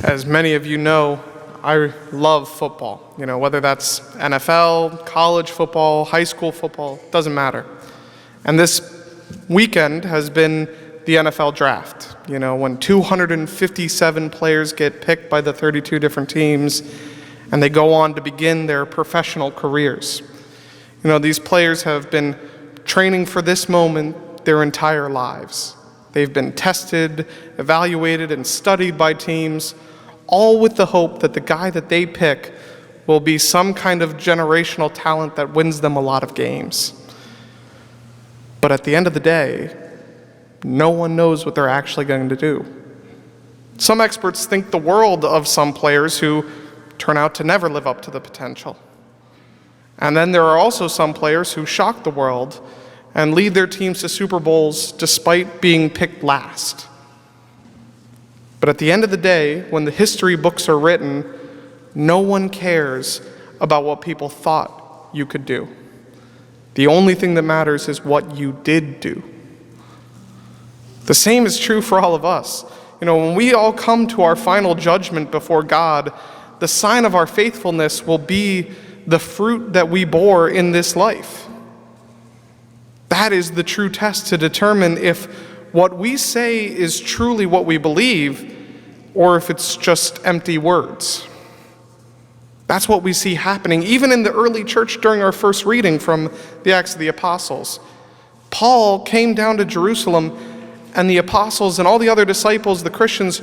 As many of you know, I love football. Whether that's NFL, college football, high school football, doesn't matter. And this weekend has been the NFL draft. When 257 players get picked by the 32 different teams, and they go on to begin their professional careers. These players have been training for this moment their entire lives. They've been tested, evaluated, and studied by teams, all with the hope that the guy that they pick will be some kind of generational talent that wins them a lot of games. But at the end of the day, no one knows what they're actually going to do. Some experts think the world of some players who turn out to never live up to the potential. And then there are also some players who shock the world and lead their teams to Super Bowls despite being picked last. But at the end of the day, when the history books are written, no one cares about what people thought you could do. The only thing that matters is what you did do. The same is true for all of us. When we all come to our final judgment before God, the sign of our faithfulness will be the fruit that we bore in this life. That is the true test to determine if what we say is truly what we believe, or if it's just empty words. That's what we see happening, even in the early church during our first reading from the Acts of the Apostles. Paul came down to Jerusalem, and the apostles and all the other disciples, the Christians,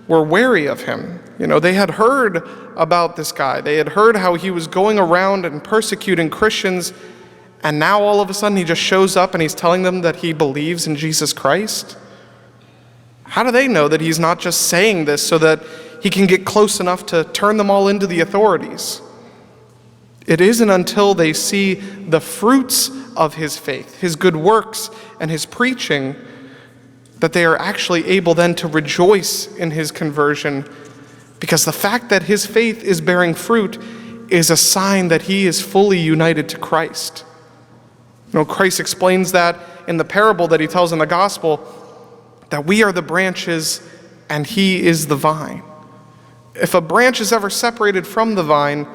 were wary of him. They had heard about this guy. They had heard how he was going around and persecuting Christians, and now all of a sudden he just shows up and he's telling them that he believes in Jesus Christ. How do they know that he's not just saying this so that he can get close enough to turn them all into the authorities? It isn't until they see the fruits of his faith, his good works, and his preaching that they are actually able then to rejoice in his conversion, because the fact that his faith is bearing fruit is a sign that he is fully united to Christ. Christ explains that in the parable that he tells in the gospel, that we are the branches and he is the vine. If a branch is ever separated from the vine,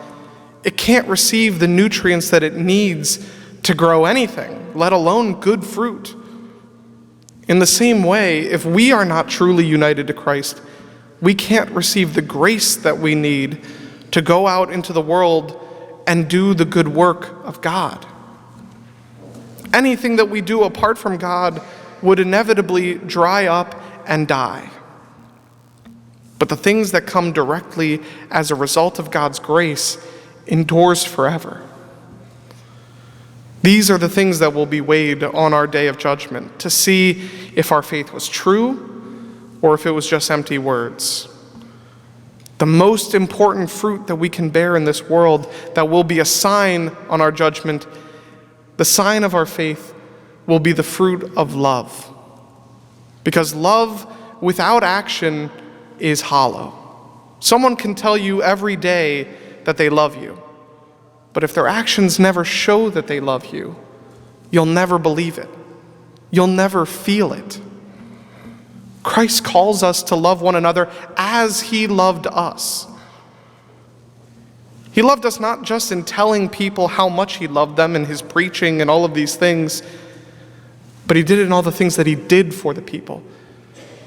it can't receive the nutrients that it needs to grow anything, let alone good fruit. In the same way, if we are not truly united to Christ, we can't receive the grace that we need to go out into the world and do the good work of God. Anything that we do apart from God would inevitably dry up and die. But the things that come directly as a result of God's grace endures forever. These are the things that will be weighed on our day of judgment, to see if our faith was true or if it was just empty words. The most important fruit that we can bear in this world that will be a sign on our judgment, the sign of our faith, will be the fruit of love. Because love without action is hollow. Someone can tell you every day that they love you, but if their actions never show that they love you, you'll never believe it. You'll never feel it. Christ calls us to love one another as he loved us. He loved us not just in telling people how much he loved them in his preaching and all of these things, but he did it in all the things that he did for the people,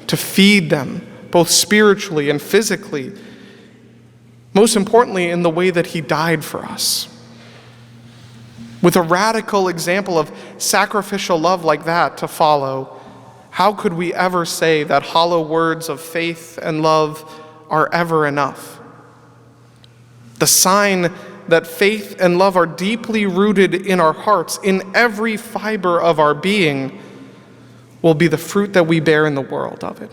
to feed them, both spiritually and physically. Most importantly, in the way that he died for us. With a radical example of sacrificial love like that to follow, how could we ever say that hollow words of faith and love are ever enough? The sign that faith and love are deeply rooted in our hearts, in every fiber of our being, will be the fruit that we bear in the world of it.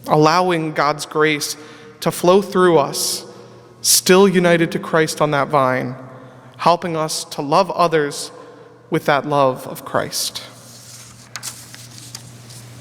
Allowing God's grace to flow through us, still united to Christ on that vine, helping us to love others with that love of Christ.